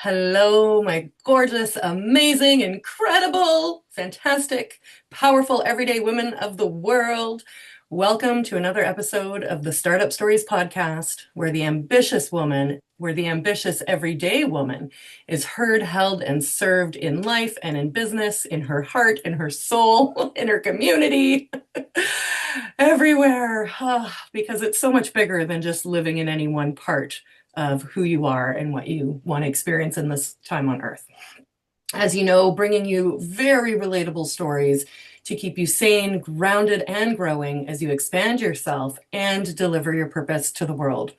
Hello, my gorgeous, amazing, incredible, fantastic, powerful, everyday women of the world. Welcome to another episode of the Startup Stories podcast, where the ambitious everyday woman is heard, held, and served in life and in business, in her heart, in her soul, in her community, everywhere, because it's so much bigger than just living in any one part of who you are and what you want to experience in this time on earth. As you know, bringing you very relatable stories to keep you sane, grounded, and growing as you expand yourself and deliver your purpose to the world.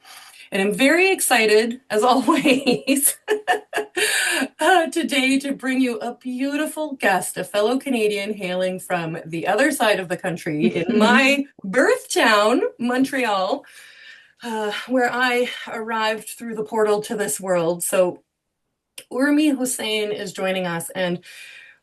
And I'm very excited, as always, today to bring you a beautiful guest, a fellow Canadian hailing from the other side of the country in my birth town, Montreal, where I arrived through the portal to this world. So Urmi Hossain is joining us. And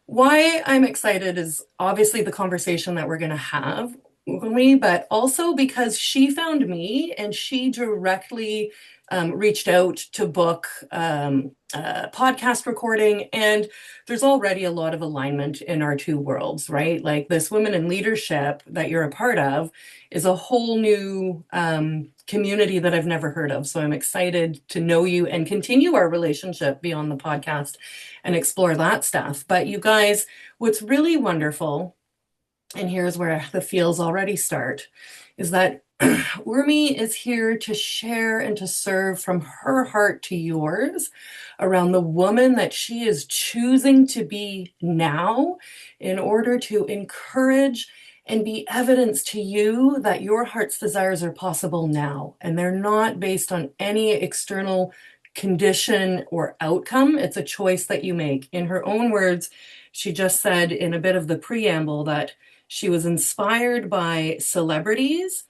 why I'm excited is obviously the conversation that we're going to have, Urmi, but also because she found me and she directly reached out to book podcast recording. And there's already a lot of alignment in our two worlds, right? Like this Women in Leadership that you're a part of is a whole new community that I've never heard of. So I'm excited to know you and continue our relationship beyond the podcast and explore that stuff. But you guys, what's really wonderful, and here's where the feels already start, is that Urmi is here to share and to serve from her heart to yours around the woman that she is choosing to be now in order to encourage and be evidence to you that your heart's desires are possible now. And they're not based on any external condition or outcome. It's a choice that you make. In her own words, she just said in a bit of the preamble that she was inspired by celebrities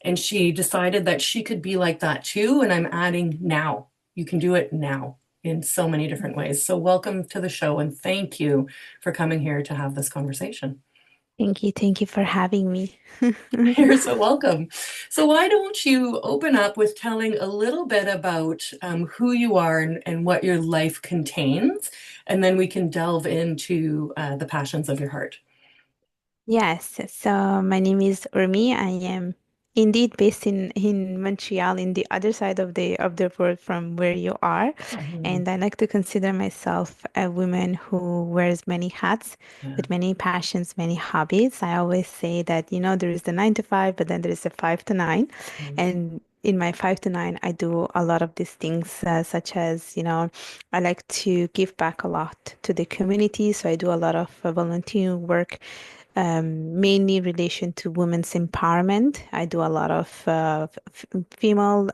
and she decided that she could be like that too. And I'm adding now. You can do it now in so many different ways. So welcome to the show and thank you for coming here to have this conversation. Thank you. Thank you for having me. You're so welcome. So why don't you open up with telling a little bit about who you are and what your life contains, and then we can delve into the passions of your heart. Yes, so my name is Urmi. I am indeed based in Montreal, in the other side of the world from where you are. Mhm. And I like to consider myself a woman who wears many hats Yeah. with many passions, many hobbies. I always say that, there is the 9 to 5, but then there is the 5 to 9. Mm. And in my 5 to 9, I do a lot of these things, such as, I like to give back a lot to the community. So I do a lot of volunteer work, mainly in relation to women's empowerment. I do a lot of female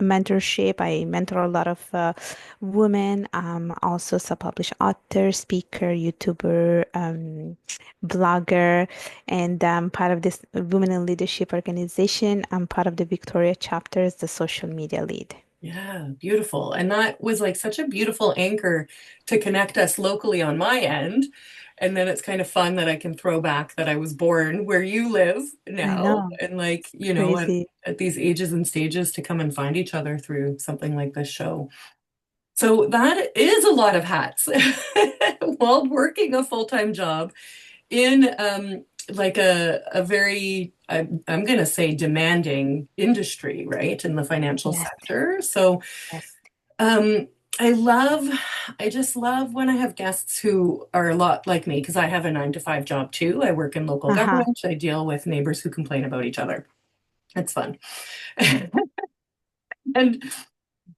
mentorship. I mentor a lot of women. Also, self-published author, speaker, YouTuber, blogger, and part of this Women in Leadership organization. I'm part of the Victoria chapter as the social media lead. Yeah, beautiful. And that was like such a beautiful anchor to connect us locally on my end. And then it's kind of fun that I can throw back that I was born where you live I now know, and like, it's at, crazy. at these ages and stages to come and find each other through something like this show. So that is a lot of hats while working a full-time job in like a very I'm going to say demanding industry, right? In the financial Yes, sector. So yes. um, I love, I just love when I have guests who are a lot like me because I have a 9 to 5 job too. I work in local Uh-huh. government. I deal with neighbors who complain about each other. It's fun. And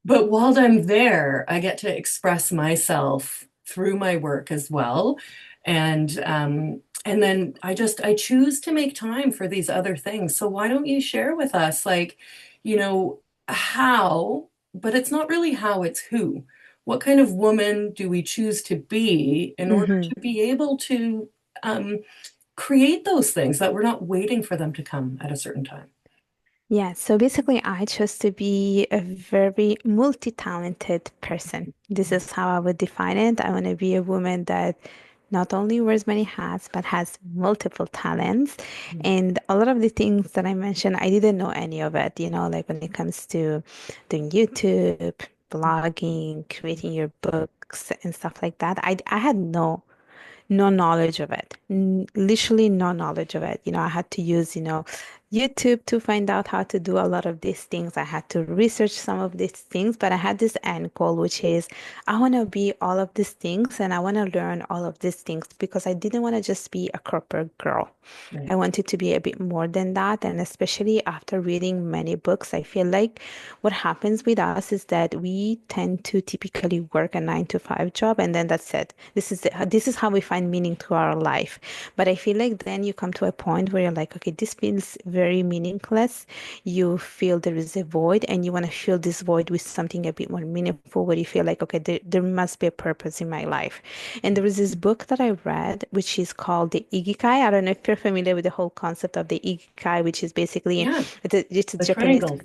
but while I'm there, I get to express myself through my work as well. And then I choose to make time for these other things. So why don't you share with us like, you know, how, but it's not really how, it's who. What kind of woman do we choose to be in order Mm-hmm. to be able to create those things that we're not waiting for them to come at a certain time? Yeah, so basically, I chose to be a very multi-talented person. This is how I would define it. I want to be a woman that not only wears many hats, but has multiple talents. And a lot of the things that I mentioned, I didn't know any of it, like when it comes to doing YouTube, blogging, creating your books and stuff like that. I had no knowledge of it. Literally no knowledge of it. I had to use, YouTube to find out how to do a lot of these things. I had to research some of these things, but I had this end goal, which is I want to be all of these things and I want to learn all of these things because I didn't want to just be a corporate girl. I Right. wanted to be a bit more than that. And especially after reading many books, I feel like what happens with us is that we tend to typically work a 9 to 5 job and then that's it. This is how we find meaning to our life. But I feel like then you come to a point where you're like, okay, this feels very meaningless. You feel there is a void and you want to fill this void with something a bit more meaningful where you feel like, okay, there must be a purpose in my life. And there was this book that I read, which is called the Ikigai. I don't know if you're familiar with the whole concept of the Ikigai, which is basically Yeah, it's a the Japanese, triangle.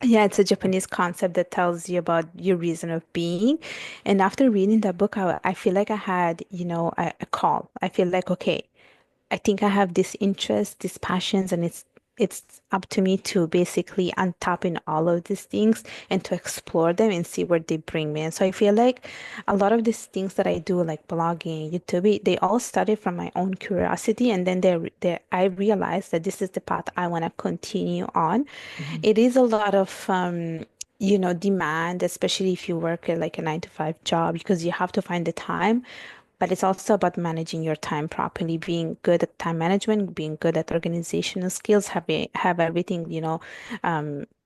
yeah, it's a Japanese concept that tells you about your reason of being. And after reading that book, I feel like I had, a call. I feel like, okay, I think I have this interest, these passions, and it's up to me to basically untap in all of these things and to explore them and see where they bring me. And so I feel like a lot of these things that I do, like blogging, YouTube, they all started from my own curiosity, and then I realized that this is the path I want to continue on. Mhm. It is a lot of demand, especially if you work at like a 9 to 5 job, because you have to find the time. But it's also about managing your time properly, being good at time management, being good at organizational skills, have everything,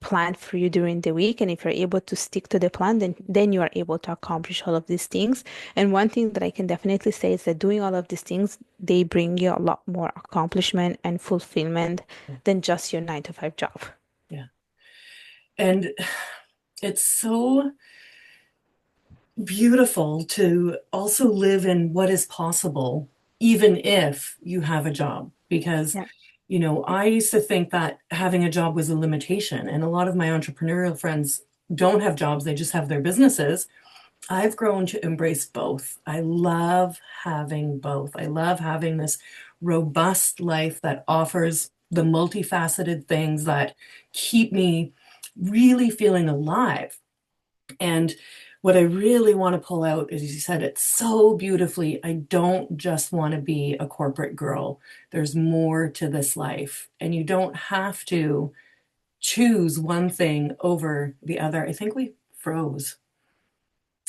planned for you during the week. And if you're able to stick to the plan, then you are able to accomplish all of these things. And one thing that I can definitely say is that doing all of these things, they bring you a lot more accomplishment and fulfillment Yeah. than just your 9 to 5 job. Yeah. And it's so beautiful to also live in what is possible, even if you have a job. Because, Yeah. I used to think that having a job was a limitation, and a lot of my entrepreneurial friends don't have jobs, they just have their businesses. I've grown to embrace both. I love having both. I love having this robust life that offers the multifaceted things that keep me really feeling alive. And what I really want to pull out is you said it so beautifully. I don't just want to be a corporate girl. There's more to this life, and you don't have to choose one thing over the other. I think we froze.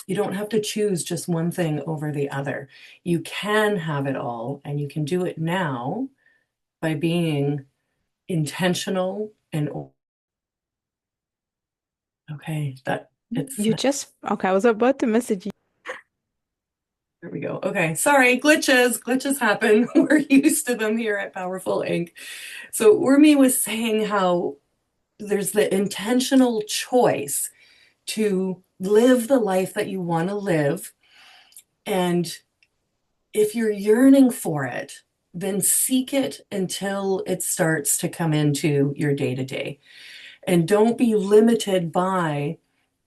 You don't have to choose just one thing over the other. You can have it all, and you can do it now by being intentional and okay, that it's Okay, I was about to message you. there we go. Okay, sorry, glitches. Glitches happen. We're used to them here at Powerful Inc. So Urmi was saying how there's the intentional choice to live the life that you want to live. And if you're yearning for it, then seek it until it starts to come into your day to day. And don't be limited by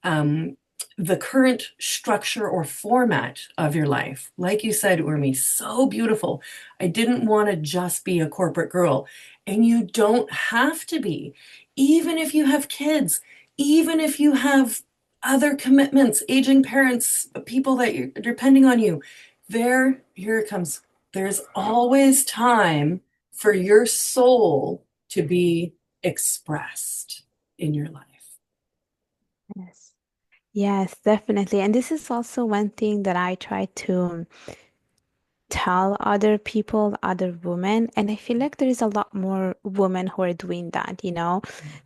um, the current structure or format of your life. Like you said, Urmi, so beautiful. I didn't want to just be a corporate girl. And you don't have to be. Even if you have kids, even if you have other commitments, aging parents, people that are depending on you, here it comes. There's always time for your soul to be expressed in your life. Yes. Yes, definitely. And this is also one thing that I try to tell other people, other women, and I feel like there is a lot more women who are doing that.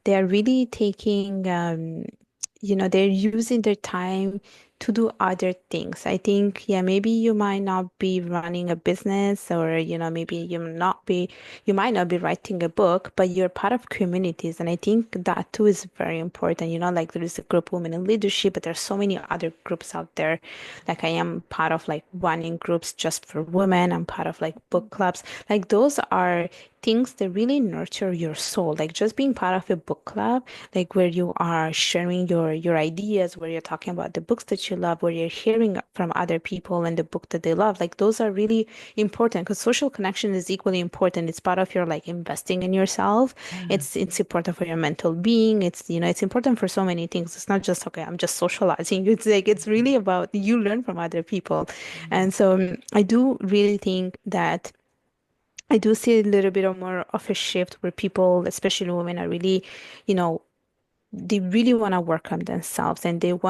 They're really taking, they're using their time to do other things. I think, yeah, maybe you might not be running a business or, maybe you might not be writing a book, but you're part of communities. And I think that too is very important. Like there is a group Women in Leadership, but there's so many other groups out there. Like I am part of like running groups just for women. I'm part of like book clubs. Like those are things that really nurture your soul, like just being part of a book club, like where you are sharing your ideas, where you're talking about the books that you love, where you're hearing from other people and the book that they love. Like those are really important because social connection is equally important. It's part of your like investing in yourself. Yeah. It's important for your mental being. It's, you know, it's important for so many things. It's not just, okay, I'm just socializing. It's like it's really about you learn from other people. And so I do really think that I do see a little bit of more of a shift where people, especially women, are really, you know, they really want to work on themselves and they don't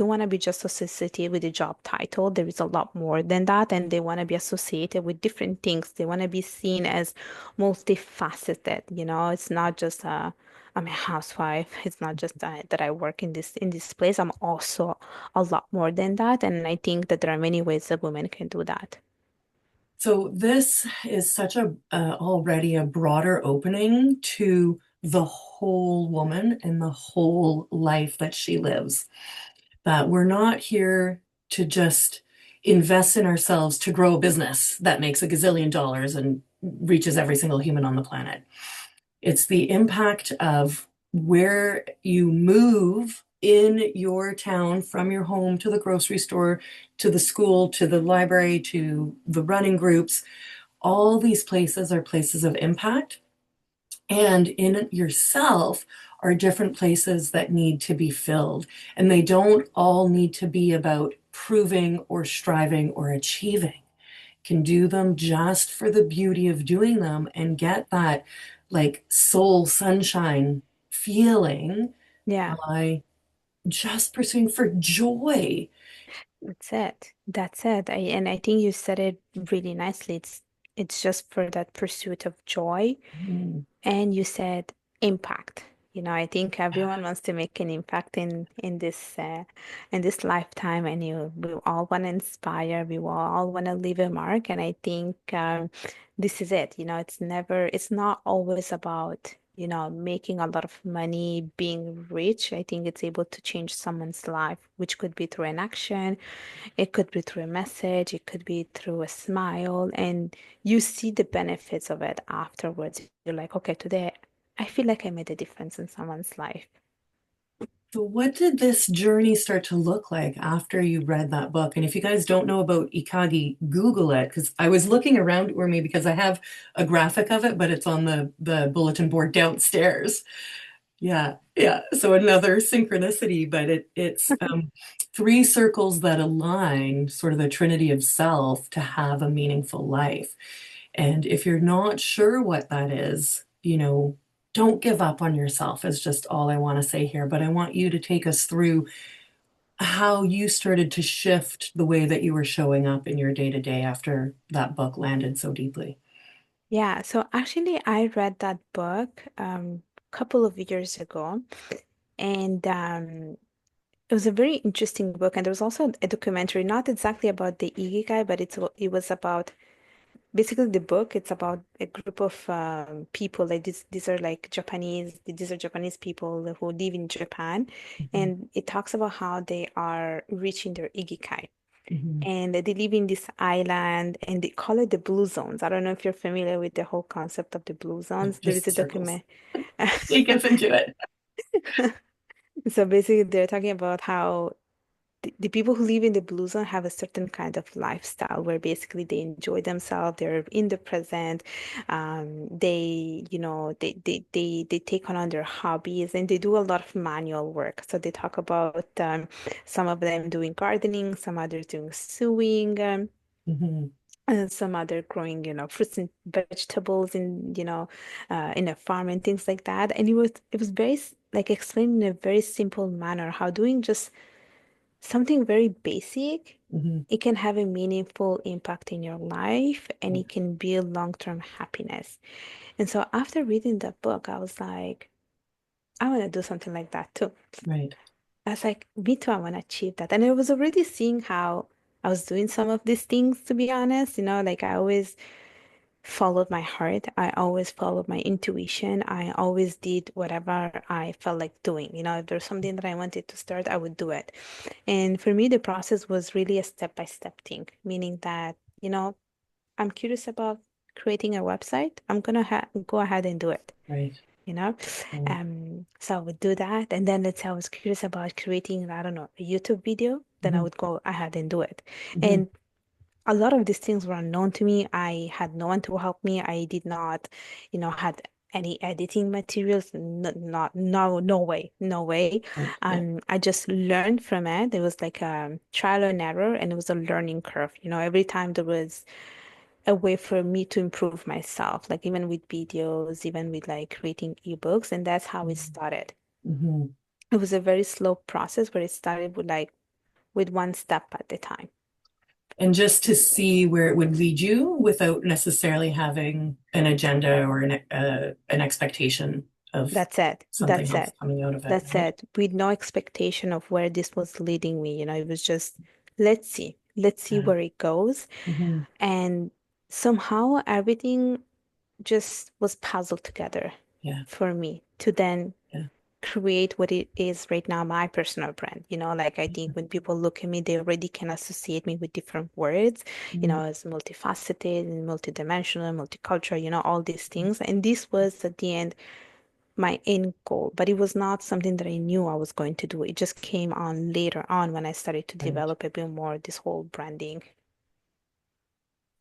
want to be just associated with the job title. There is a lot more than that, and they want to be associated with different things. They want to be seen as multifaceted. You know, it's not just I'm a housewife. It's not just that I work in this place. I'm also a lot more than that, and I think that there are many ways that women can do that. So this is such a already a broader opening to the whole woman and the whole life that she lives. That we're not here to just invest in ourselves to grow a business that makes a gazillion dollars and reaches every single human on the planet. It's the impact of where you move in your town from your home to the grocery store, to the school, to the library, to the running groups. All these places are places of impact. And in yourself are different places that need to be filled. And they don't all need to be about proving or striving or achieving. Can do them just for the beauty of doing them and get that like soul sunshine feeling Yeah. by just pursuing for joy. That's it. That's it. And I think you said it really nicely. It's just for that pursuit of joy. Mm, And you said impact. You know, I think everyone wants to make an impact in this lifetime, and we all want to inspire. We all want to leave a mark, and I think this is it. You know, it's not always about, you know, making a lot of money, being rich. I think it's able to change someone's life, which could be through an action, it could be through a message, it could be through a smile, and you see the benefits of it afterwards. You're like, okay, today I feel like I made a difference in someone's life. So, what did this journey start to look like after you read that book? And if you guys don't know about Ikagi, Google it because I was looking around for me because I have a graphic of it, but it's on the bulletin board downstairs. Yeah, yeah. So another synchronicity, but it's three circles that align, sort of the trinity of self, to have a meaningful life. And if you're not sure what that is, don't give up on yourself, is just all I want to say here. But I want you to take us through how you started to shift the way that you were showing up in your day to day after that book landed so deeply. Yeah, so actually I read that book a couple of years ago, and it was a very interesting book, and there was also a documentary, not exactly about the Ikigai, but it was about basically the book. It's about a group of people, like these are like these are Japanese people who live in Japan, Mhm, and it talks about how they are reaching their Ikigai. mhm. And they live in this island and they call it the blue zones. I don't know if you're familiar with the whole concept of the blue Like zones. There is just a circles. document. Take us into it. So basically, they're talking about how the people who live in the blue zone have a certain kind of lifestyle where basically they enjoy themselves, they're in the present, they take on their hobbies and they do a lot of manual work. So they talk about some of them doing gardening, some others doing sewing, Mhm, and some other growing, you know, fruits and vegetables in a farm and things like that. And it was very like explained in a very simple manner how doing just something very basic, mhm. it can have a meaningful impact in your life and it can build long-term happiness. And so after reading that book, I was like, I want to do something like that too. Right. I was like, me too, I want to achieve that. And I was already seeing how I was doing some of these things, to be honest. You know, like I always followed my heart. I always followed my intuition. I always did whatever I felt like doing. You know, if there's something that I wanted to start, I would do it. And for me, the process was really a step-by-step thing, meaning that, you know, I'm curious about creating a website, I'm gonna ha go ahead and do it, Right. you know? Right. So I would do that. And then let's say I was curious about creating, I don't know, a YouTube video, then I Hmm. would go ahead and do it. Hmm. And a lot of these things were unknown to me. I had no one to help me. I did not, had any editing materials. No way, no way. Right. Yeah. I just learned from it. It was like a trial and error, and it was a learning curve. Every time there was a way for me to improve myself, like even with videos, even with like creating ebooks, and that's how it started. Hmm. It was a very slow process, but it started with one step at a time. And just to see where it would lead you without necessarily having an agenda or an expectation of That's it. something That's else it. coming out of it, That's right? it. With no expectation of where this was leading me. It was just, let's see. Let's see Yeah. where it goes. Hmm. And somehow everything just was puzzled together Yeah. for me to then Yeah. create what it is right now, my personal brand. Like I think when people look at me, they already can associate me with different words, Mhm. as multifaceted and multidimensional, multicultural, all these things. And this was at the end my end goal, but it was not something that I knew I was going to do. It just came on later on when I started to Right. develop a bit more this whole branding.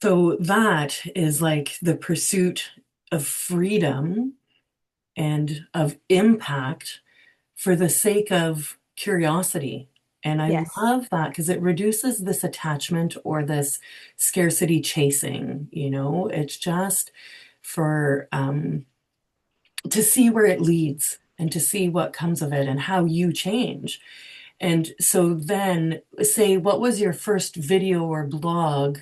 So that is like the pursuit of freedom and of impact for the sake of curiosity. And I Yes. love that because it reduces this attachment or this scarcity chasing, it's just for to see where it leads and to see what comes of it and how you change. And so then say, what was your first video or blog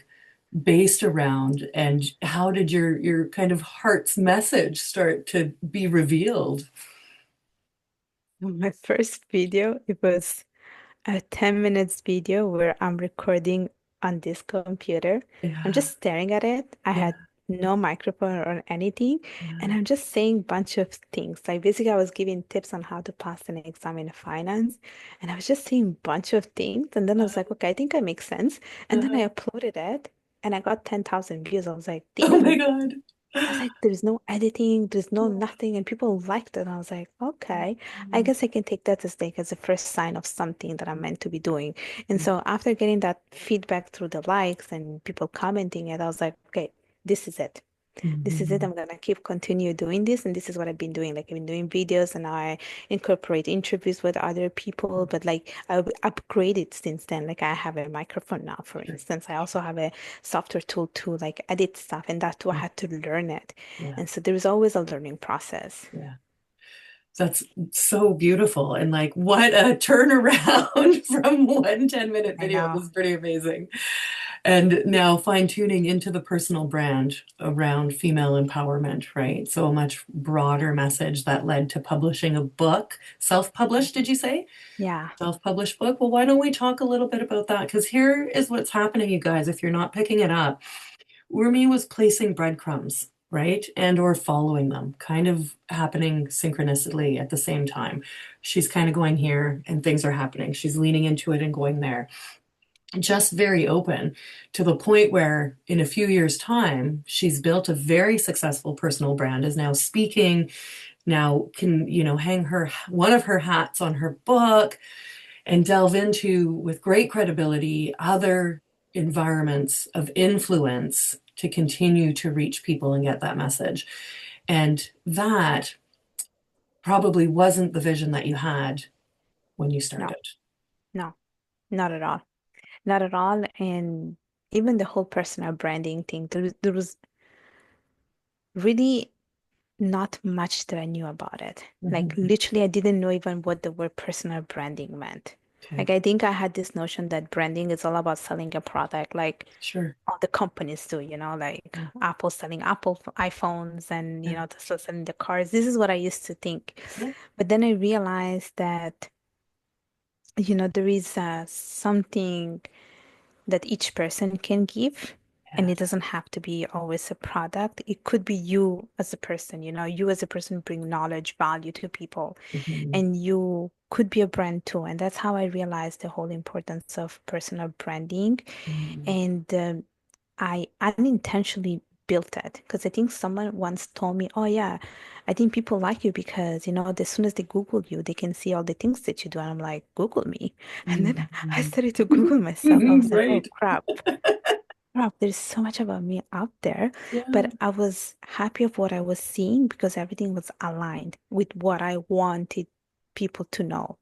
based around, and how did your kind of heart's message start to be revealed? My first video, it was a 10 minutes video where I'm recording on this computer. I'm Yeah, just staring at it. I yeah, had no microphone or anything, and yeah. I'm just saying bunch of things. Like basically, I was giving tips on how to pass an exam in finance, and I was just saying bunch of things. And then I was like, okay, I think I make sense. And then I uploaded it, and I got 10,000 views. I was like, Oh my damn. God. I was like, there's no editing, there's no nothing, and people liked it. And I was like, okay, I guess I can take that as like as a first sign of something that I'm meant to be doing. And so after getting that feedback through the likes and people commenting it, I was like, okay, this is it. This is it. Mhm. I'm gonna keep continue doing this, and this is what I've been doing. Like I've been doing videos, and I incorporate interviews with other people. But like I've upgraded since then. Like I have a microphone now, for Sure. instance. I also have a software tool to like edit stuff, and that too I Yeah, had to learn it. yeah, And so there is always a learning process. yeah. That's so beautiful. And like, what a turnaround from one 10-minute I video. know. This is pretty amazing. And now fine tuning into the personal brand around female empowerment, right? So a much broader message that led to publishing a book, self-published, did you say? Yeah. Self-published book. Well, why don't we talk a little bit about that? Because here is what's happening, you guys, if you're not picking it up. Urmi was placing breadcrumbs, right? And or following them, kind of happening synchronously at the same time. She's kind of going here and things are happening. She's leaning into it and going there. Just very open to the point where in a few years' time, she's built a very successful personal brand, is now speaking, now can, hang her one of her hats on her book and delve into, with great credibility, other environments of influence to continue to reach people and get that message. And that probably wasn't the vision that you had when you No, started. no, not at all. Not at all. And even the whole personal branding thing, there was really not much that I knew about it. Like Mhm. literally, I didn't know even what the word personal branding meant. Okay, Like I think I had this notion that branding is all about selling a product, like sure. all the companies do, like Yeah, Apple selling Apple iPhones and, yeah, Tesla selling the cars. This is what I used to think. yeah, But then I realized that, there is something that each person can give. And yeah. it doesn't have to be always a product. It could be you as a person, you as a person bring knowledge, value to people, Mhm. and you could be a brand too. And that's how I realized the whole importance of personal branding. Mhm. And I unintentionally built it. Because I think someone once told me, oh yeah, I think people like you because, as soon as they Google you, they can see all the things that you do. And I'm like, Google me. And then I Mhm. started to Google myself. I was like, oh Right. crap, there's so much about me out there. Yeah. But I was happy of what I was seeing because everything was aligned with what I wanted people to know.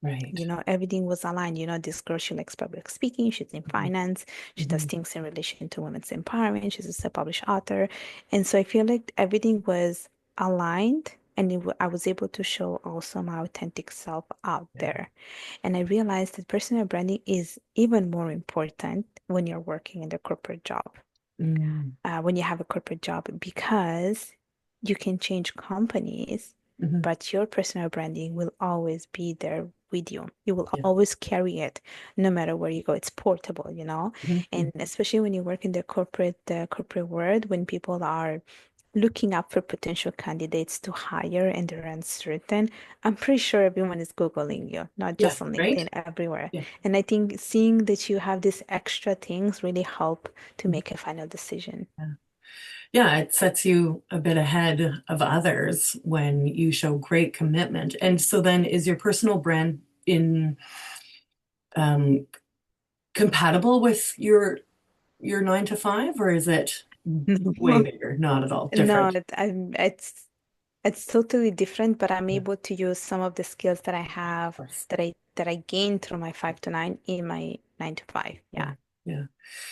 Right. Everything was aligned. This girl, she likes public speaking. She's in finance. She does Mhm. things in relation to women's empowerment. She's a self-published author. And so I feel like everything was aligned and I was able to show also my authentic self out Yeah. there. And I realized that personal branding is even more important when you're working in the corporate job, Mm. when you have a corporate job, because you can change companies, Mhm. but your personal branding will always be there with you. You will Yeah. always carry it no matter where you go. It's portable. And Mhm. especially when you work in the corporate world, when people are looking up for potential candidates to hire and they're uncertain, I'm pretty sure everyone is Googling you, not Yeah. just on Right. LinkedIn, everywhere. Yeah. And I think seeing that you have these extra things really help to Mhm. make a final decision. Yeah. Yeah, it sets you a bit ahead of others when you show great commitment. And so then is your personal brand in um, compatible with your 9 to 5, or is it way bigger? Not at all. No, Different. it's totally different, but I'm Yeah, of able to use some of the skills that I have course. that I gained through my 5 to 9 in my 9 to 5. Yeah. Yeah. Yeah.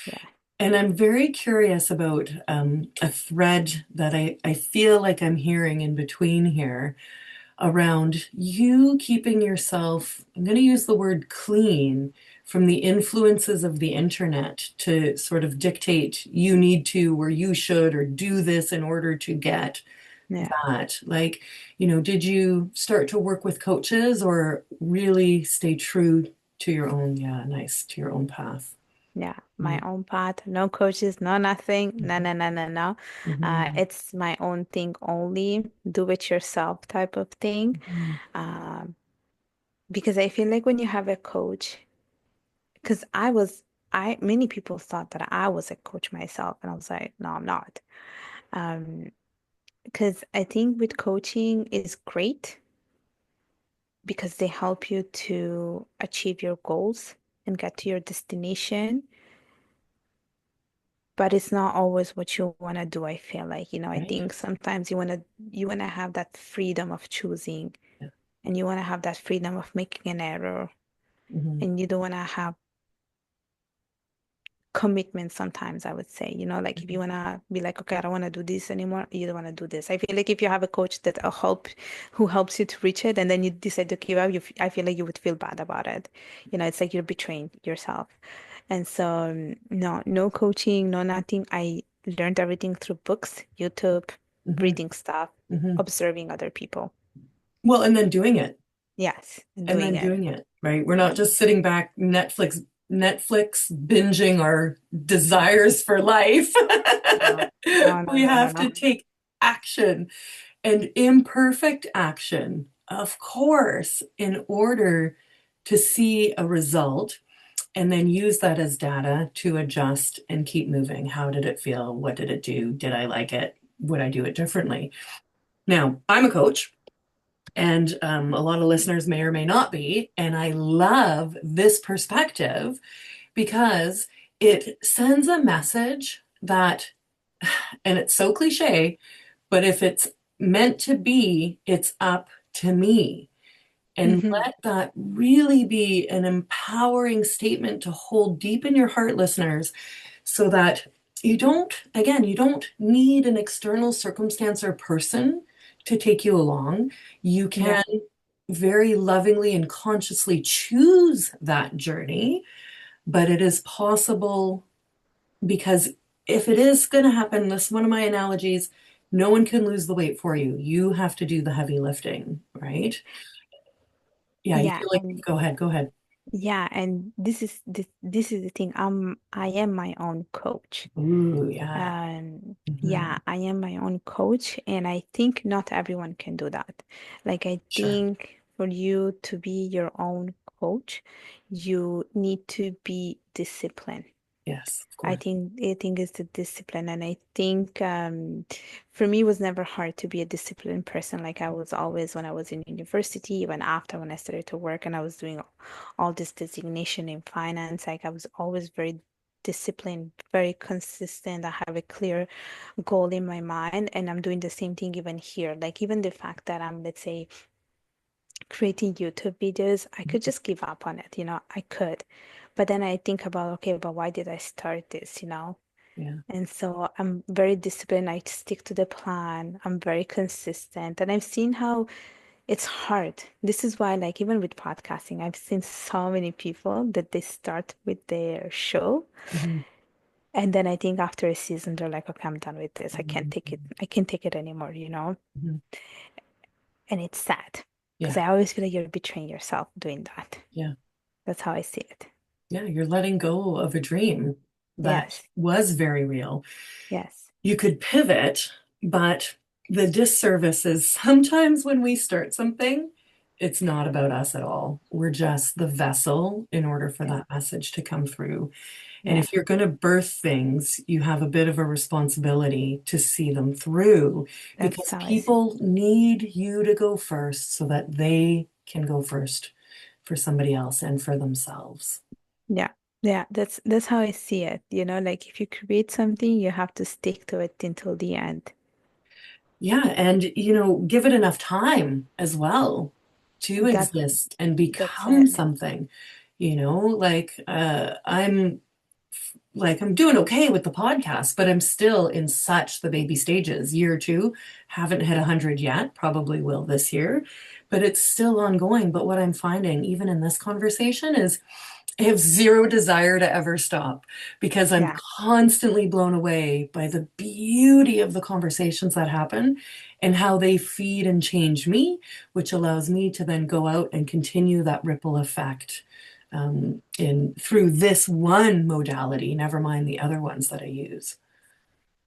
Yeah. And I'm very curious about a thread that I feel like I'm hearing in between here around you keeping yourself, I'm going to use the word clean from the influences of the internet to sort of dictate you need to or you should or do this in order to get Yeah. that. Like, did you start to work with coaches or really stay true to your own, yeah, nice, to your own path? Yeah, my Mm. own path, no coaches, no nothing, no, no, no, no, no. Mhm. It's my own thing only, do it yourself type of thing. Mhm. Um, because I feel like when you have a coach, because many people thought that I was a coach myself, and I was like, no, I'm not. Um, because I think with coaching is great because they help you to achieve your goals and get to your destination. But it's not always what you want to do, I feel like. I Right? think sometimes you want to have that freedom of choosing Yeah. and you want to have that freedom of making an error Mhm. and you don't want to have commitment sometimes, I would say. Like if you want to be like, okay, I don't want to do this anymore, you don't want to do this. I feel like if you have a coach who helps you to reach it and then you decide to give up, I feel like you would feel bad about it. It's like you're betraying yourself. And so, no, no coaching, no nothing. I learned everything through books, YouTube, Mhm. reading stuff, Mhm. observing other people. Well, and then doing it. Yes, and And doing then it. doing it, right? We're not just sitting back Netflix binging our desires for life. No, no, no, We no, no, have no. to take action and imperfect action, of course, in order to see a result and then use that as data to adjust and keep moving. How did it feel? What did it do? Did I like it? Would I do it differently? Now, I'm a coach. And a lot of listeners may or may not be. And I love this perspective because it sends a message that, and it's so cliche, but if it's meant to be, it's up to me. And Hmm. let that really be an empowering statement to hold deep in your heart, listeners, so that you don't need an external circumstance or person to take you along. You Yeah, can very lovingly and consciously choose that journey, but it is possible because if it is going to happen, this is one of my analogies, no one can lose the weight for you. You have to do the heavy lifting, right? Yeah, you yeah, feel like, and go ahead. yeah, and this is the thing. I am my own coach. Ooh, yeah. Yeah, Mhm. I am my own coach, and I think not everyone can do that. Like, I Sure. think for you to be your own coach, you need to be disciplined. Yes, of course. I think it's the discipline, and I think for me it was never hard to be a disciplined person. Like I was always when I was in university, even after when I started to work and I was doing all this designation in finance, like I was always very disciplined, very consistent. I have a clear goal in my mind, and I'm doing the same thing even here. Like even the fact that I'm, let's say, creating YouTube videos, I could just give up on it, I could. But then I think about, okay, but why did I start this? Yeah. And so I'm very disciplined. I stick to the plan. I'm very consistent. And I've seen how it's hard. This is why, like, even with podcasting, I've seen so many people that they start with their show. Hmm. And then I think after a season, they're like, okay, I'm done with this. I can't take it. Hmm. I can't take it anymore. Hmm. And it's sad because Yeah. I always feel like you're betraying yourself doing that. Yeah. That's how I see it. Yeah. You're letting go of a dream that Yes. was very real. Yes. You could pivot, but the disservice is sometimes when we start something, it's not about us at all. We're just the vessel in order for Yeah. that message to come through. And Yeah. if you're going to birth things, you have a bit of a responsibility to see them through That's because how I see it. people need you to go first so that they can go first for somebody else and for themselves. Yeah. Yeah. That's how I see it. Like if you create something, you have to stick to it until the end. Yeah, and give it enough time as well to That exist and that's become it. something. I'm doing okay with the podcast, but I'm still in such the baby stages. Year two, haven't hit 100 yet, probably will this year, but it's still ongoing. But what I'm finding, even in this conversation, is I have zero desire to ever stop because I'm Yeah. constantly blown away by the beauty of the conversations that happen and how they feed and change me, which allows me to then go out and continue that ripple effect in through this one modality, never mind the other ones that I use.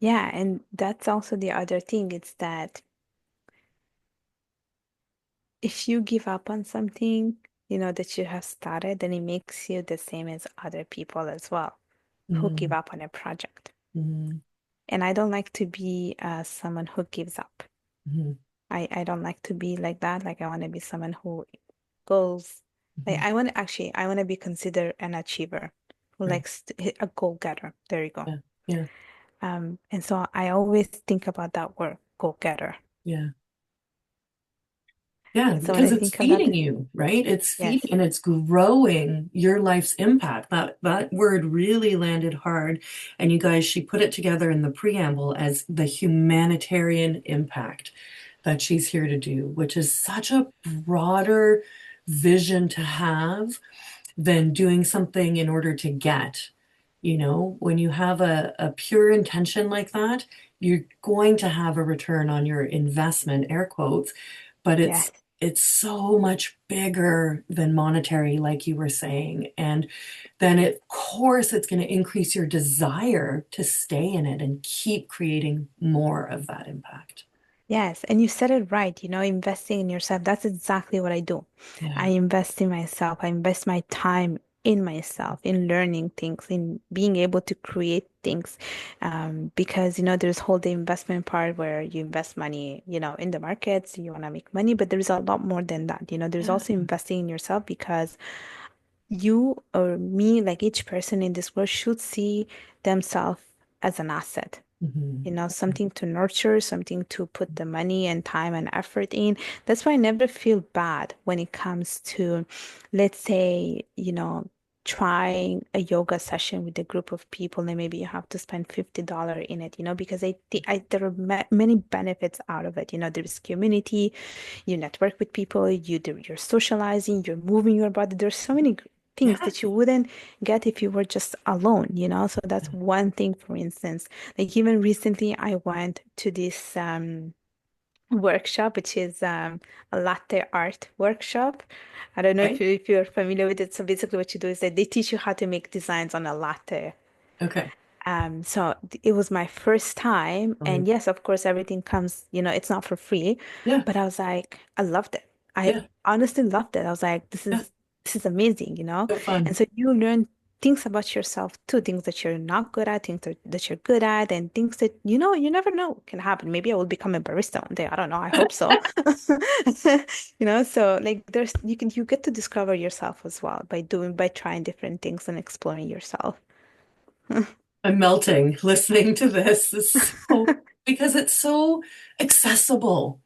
Yeah. And that's also the other thing. It's that if you give up on something, that you have started, then it makes you the same as other people as well who give Mm, up on a project. mm, And I don't like to be someone who gives up. mm, I don't like to be like that. Like I want to be someone who goes, like mm. I want to be considered an achiever who Right. likes to hit a goal getter. There you go. Yeah. Yeah. And so I always think about that word, goal getter. Yeah. Yeah, And so when because I it's think of that, feeding you, right? It's feeding yes, and it's growing your life's impact. That word really landed hard. And you guys, she put it together in the preamble as the humanitarian impact that she's here to do, which is such a broader vision to have than doing something in order to get. When you have a pure intention like that, you're going to have a return on your investment, air quotes, but it's yes. it's so much bigger than monetary, like you were saying. And then of course it's going to increase your desire to stay in it and keep creating more of that impact. Yes, and you said it right, investing in yourself. That's exactly what I do. Yeah. I invest in myself. I invest my time in myself, in learning things, in being able to create things. Because, there's whole the investment part where you invest money, in the markets, you want to make money, but there's a lot more than that. There's Yeah. also investing in yourself because you or me, like each person in this world should see themselves as an asset, Mhm. something to nurture, something to put the money and time and effort in. That's why I never feel bad when it comes to, let's say, trying a yoga session with a group of people and maybe you have to spend $50 in it, because I think there are many benefits out of it. There's community, you network with people, you're socializing, you're moving your body. There's so many things Yeah. that you wouldn't get if you were just alone, So that's one thing, for instance. Like even recently, I went to this workshop, which is a latte art workshop. I don't know Okay. if you're familiar with it. So basically, what you do is that they teach you how to make designs on a latte. Okay. So it was my first time, Right. and yes, of course, everything comes, it's not for free, Yeah. but I was like, I loved it. I Yeah. honestly loved it. I was like, this Yeah. is this is amazing. So And fun. so you learn things about yourself too, things that you're not good at, things that you're good at, and things that you never know can happen. Maybe I will become a barista one day. I don't know. I hope so. So like you get to discover yourself as well by trying different things and exploring yourself. I'm melting listening to this. Because it's so accessible.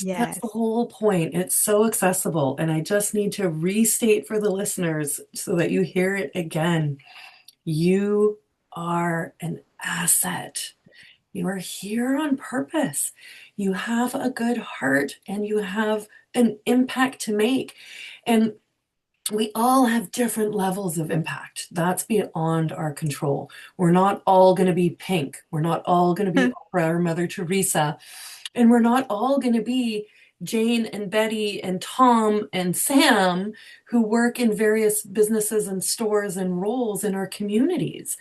That's the Yes. whole point. It's so accessible. And I just need to restate for the listeners so that you hear it again. You are an asset. You are here on purpose. You have a good heart and you have an impact to make. And we all have different levels of impact. That's beyond our control. We're not all going to be Pink. We're not all going to be Oprah or Mother Teresa. And we're not all going to be Jane and Betty and Tom and Sam who work in various businesses and stores and roles in our communities.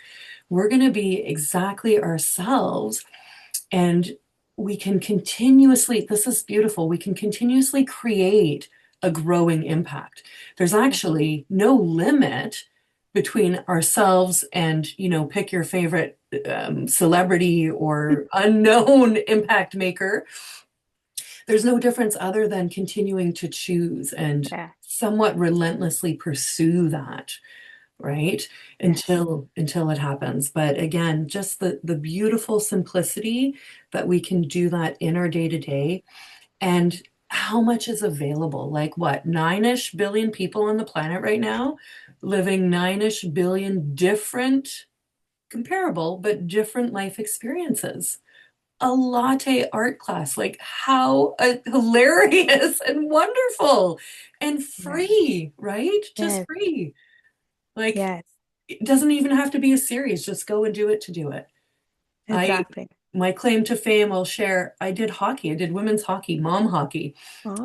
We're going to be exactly ourselves, and we can continuously, this is beautiful, we can continuously create a growing impact. There's actually no limit between ourselves and, pick your favorite celebrity or unknown impact maker. There's no difference other than continuing to choose and Yeah. somewhat relentlessly pursue that, right? Yes. Until it happens. But again, just the beautiful simplicity that we can do that in our day to day, and how much is available. Like what, 9-ish billion people on the planet right now, living 9-ish billion different, comparable but different life experiences. A latte art class, like how hilarious and wonderful and Yes. free, right? Just Yes. free. Like, Yes. it doesn't even have to be a series. Just go and do it to do it. I, Exactly. my claim to fame, I'll share. I did hockey. I did women's hockey, mom hockey.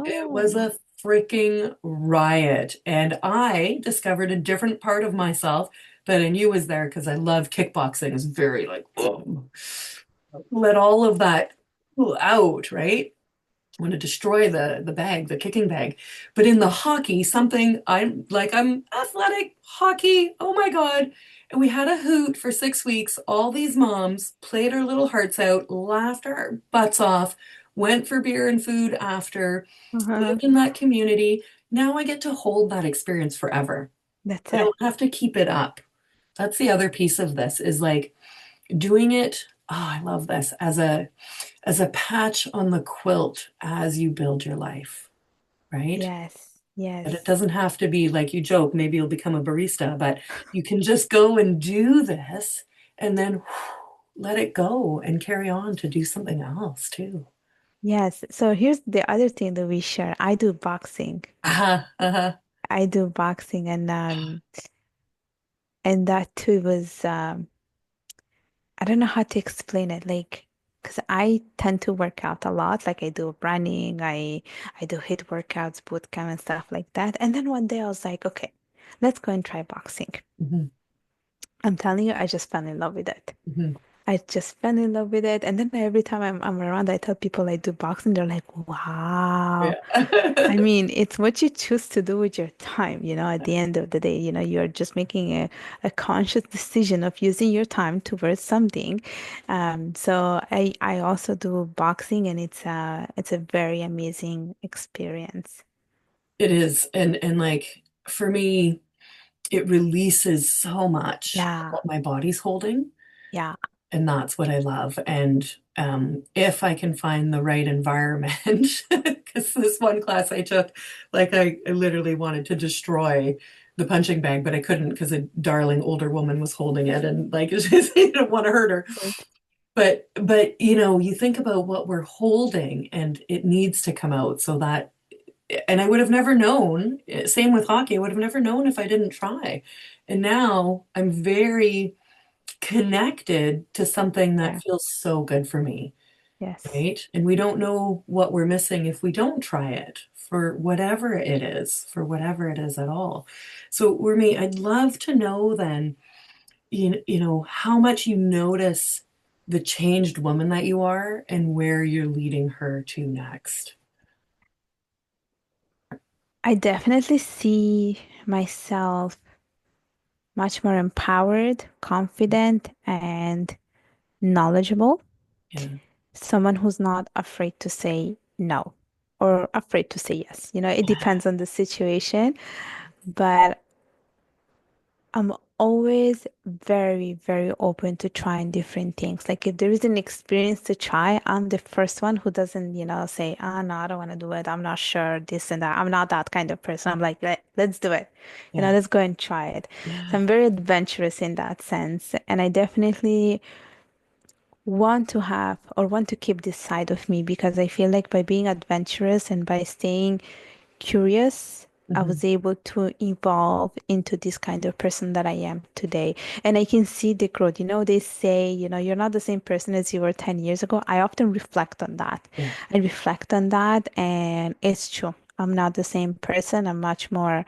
It was Oh. a freaking riot. And I discovered a different part of myself that I knew was there because I love kickboxing. It's very like, boom, let all of that out, right? Want to destroy the bag, the kicking bag. But in the hockey, something I'm athletic, hockey, oh my God. And we had a hoot for 6 weeks. All these moms played our little hearts out, laughed our butts off, went for beer and food after, Uh-huh. lived in that community. Now I get to hold that experience forever. That's I it. don't have to keep it up. That's the other piece of this is like doing it. Oh, I love this as a patch on the quilt as you build your life, right? Yes. But it Yes. doesn't have to be like you joke, maybe you'll become a barista, but you can just go and do this and then let it go and carry on to do something else too. Yes. So here's the other thing that we share. I do boxing. Uh-huh, uh-huh. I do boxing and that too was I don't know how to explain it. Like, because I tend to work out a lot. Like I do running, I do HIIT workouts, boot camp and stuff like that. And then one day I was like, okay, let's go and try boxing. Mhm, I'm telling you, I just fell in love with it. mhm. I just fell in love with it. And then every time I'm around, I tell people I do boxing. They're like, wow. Yeah. I mean, it's what you choose to do with your time, at the end of the day, you're just making a conscious decision of using your time towards something. So I also do boxing and it's a very amazing experience. It is. And like for me, it releases so much of Yeah. what my body's holding. Yeah. And that's what I love. And if I can find the right environment, because this one class I took, like I literally wanted to destroy the punching bag, but I couldn't because a darling older woman was holding it, and like it's just, you don't want to hurt her. But you think about what we're holding, and it needs to come out so that. And I would have never known. Same with hockey. I would have never known if I didn't try. And now I'm very connected to something that Yeah. feels so good for me, Yes. right? And we don't know what we're missing if we don't try it for whatever it is at all. So, Urmi, I'd love to know then, how much you notice the changed woman that you are and where you're leading her to next. I definitely see myself much more empowered, confident, and knowledgeable. Yeah. Someone who's not afraid to say no or afraid to say yes. It Yeah. depends on the situation, but I'm always very, very open to trying different things. Like if there is an experience to try, I'm the first one who doesn't, say, ah, no, I don't want to do it. I'm not sure this and that. I'm not that kind of person. I'm like, let's do it. Yeah. Let's go and try it. So Yeah. I'm very adventurous in that sense. And I definitely want to have or want to keep this side of me because I feel like by being adventurous and by staying curious, I Hmm. was able to evolve into this kind of person that I am today. And I can see the growth. They say, you're not the same person as you were 10 years ago. I often reflect on that. Yeah. I reflect on that, and it's true. I'm not the same person. I'm much more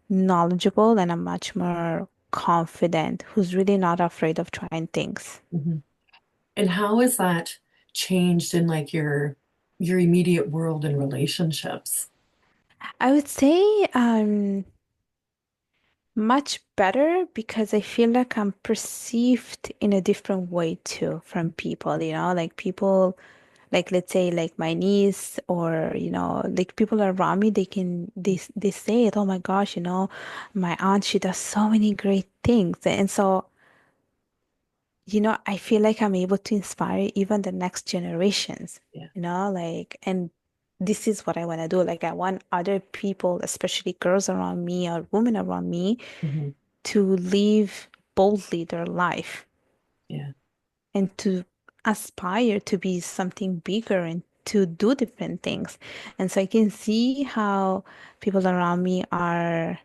knowledgeable and I'm much more confident, who's really not afraid of trying things. Hmm. And how has that changed in like your immediate world and relationships? I would say much better because I feel like I'm perceived in a different way too from people, like people, like let's say like my niece or, like people around me, they say it, oh my gosh, my aunt, she does so many great things. And so, I feel like I'm able to inspire even the next generations, Yeah. like, and this is what I want to do. Like, I want other people, especially girls around me or women around me, Hmm. to live boldly their life Yeah. and to aspire to be something bigger and to do different things. And so I can see how people around me are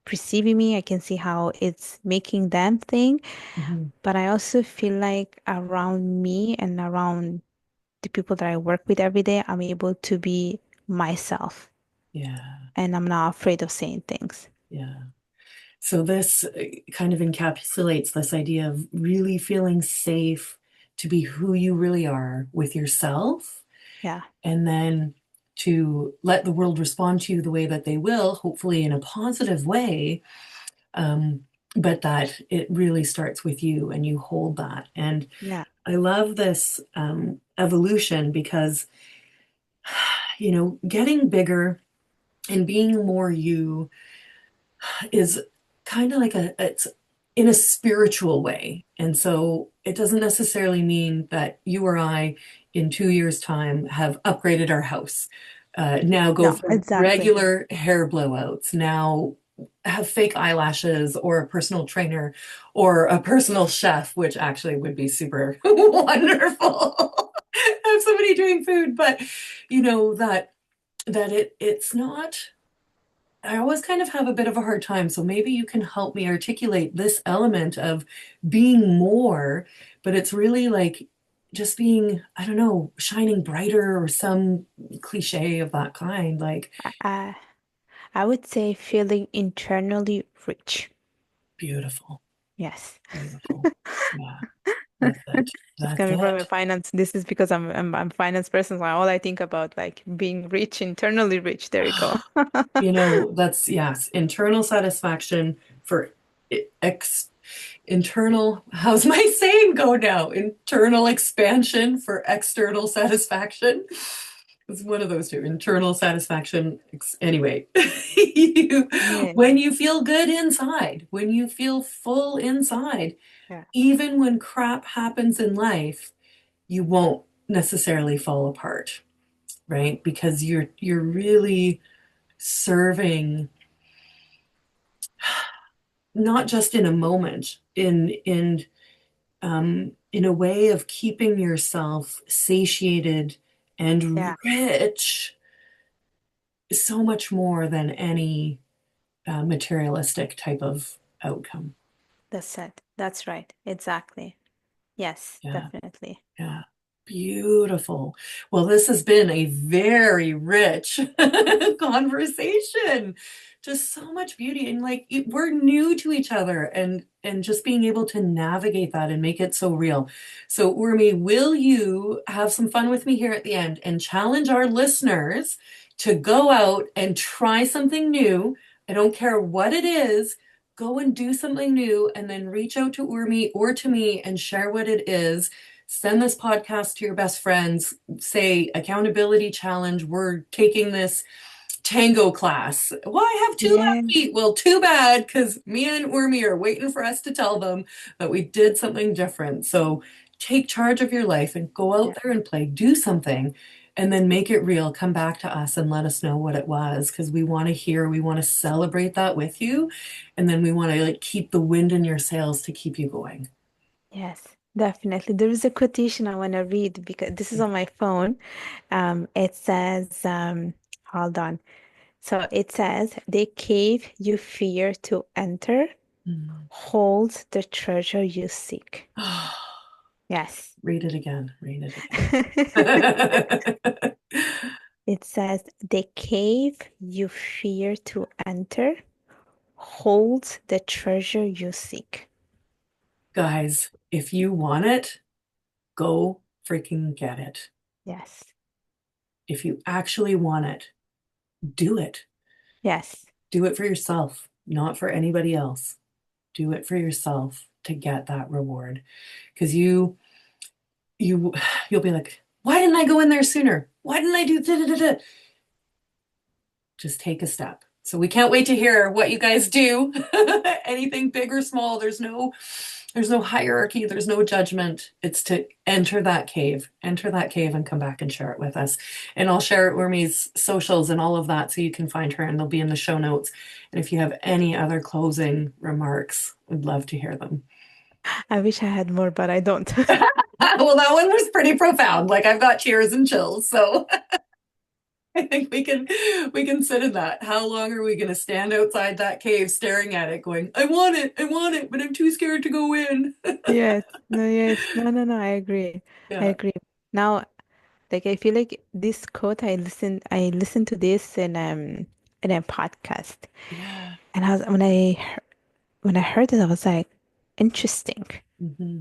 perceiving me. I can see how it's making them think. Hmm. But I also feel like around me and around the people that I work with every day, I'm able to be myself Yeah. and I'm not afraid of saying things. Yeah. So this kind of encapsulates this idea of really feeling safe to be who you really are with yourself, Yeah, and then to let the world respond to you the way that they will, hopefully in a positive way. Um, but that it really starts with you and you hold that. And yeah, I love this evolution because, getting bigger and being more you is kind of like it's in a spiritual way. And so it doesn't necessarily mean that you or I in 2 years' time have upgraded our house. Now go no, for exactly. regular hair blowouts. Now have fake eyelashes or a personal trainer or a personal chef, which actually would be super wonderful. Have somebody doing food, but that it's not. I always kind of have a bit of a hard time, so maybe you can help me articulate this element of being more, but it's really like just being, I don't know, shining brighter or some cliche of that kind. Like, I, I would say feeling internally rich. beautiful, Yes. beautiful. Yeah, that's it. Just That's coming from a it. finance, this is because I'm a finance person, so all I think about like being rich, internally rich. There you go. That's, yes, internal satisfaction for ex internal, how's my saying go now? Internal expansion for external satisfaction. It's one of those two, internal satisfaction. Anyway, Yeah. when you feel good inside, when you feel full inside, Yeah. even when crap happens in life, you won't necessarily fall apart, right? Because you're really serving not just in a moment, in a way of keeping yourself satiated and Yeah. rich so much more than any materialistic type of outcome. That's it. That's right. Exactly. Yes, Yeah, definitely. yeah. Beautiful. Well, this has been a very rich conversation. Just so much beauty and like we're new to each other and just being able to navigate that and make it so real. So, Urmi, will you have some fun with me here at the end and challenge our listeners to go out and try something new? I don't care what it is. go and do something new and then reach out to Urmi or to me and share what it is. Send this podcast to your best friends. Say accountability challenge. We're taking this tango class. Well, I have two left Yes, feet. Well, too bad, because me and Urmi are waiting for us to tell them that we did something different. So take charge of your life and go out yeah. there and play, do something, and then make it real. Come back to us and let us know what it was, because we want to hear, we want to celebrate that with you. And then we want to like keep the wind in your sails to keep you going. Yes, definitely. There is a quotation I want to read because this is on my phone. It says, hold on. So it says, the cave you fear to enter Mm. holds the treasure you seek. Yes. Read it again. Read it again. It says, the cave you fear to enter holds the treasure you seek. Guys, if you want it, go freaking get it. Yes. If you actually want it, do it. Yes. Do it for yourself, not for anybody else. Do it for yourself to get that reward. Because you you'll be like, why didn't I go in there sooner? Why didn't I do da da da da? Just take a step. So we can't wait to hear what you guys do. Anything big or small, there's no hierarchy, there's no judgment. It's to enter that cave and come back and share it with us. And I'll share Urmi's socials and all of that so you can find her and they'll be in the show notes. And if you have any other closing remarks, we'd love to hear them. I wish I had more, but I don't. Well, that one was pretty profound. Like I've got cheers and chills. So I think we can sit in that. How long are we going to stand outside that cave staring at it going, I want it, but I'm too scared to go in. Yes. No, yes. No, no, no. I agree. I Yeah. agree. Now, like I feel like this quote I listened to this in a podcast. Yeah. And when I heard it, I was like, interesting. Hmm.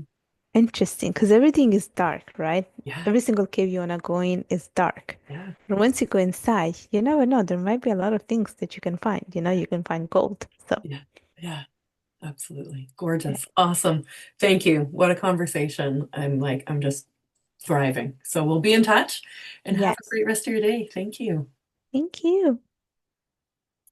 Interesting. Because everything is dark, right? Yeah. Every single cave you wanna go in is dark. Yeah. But once you go inside, you never know. There might be a lot of things that you can find. You can find gold. So Yeah. Yeah. Absolutely. yeah. Gorgeous. Awesome. Thank you. What a conversation. I'm just thriving. So we'll be in touch and have a Yes. great rest of your day. Thank you. Thank you.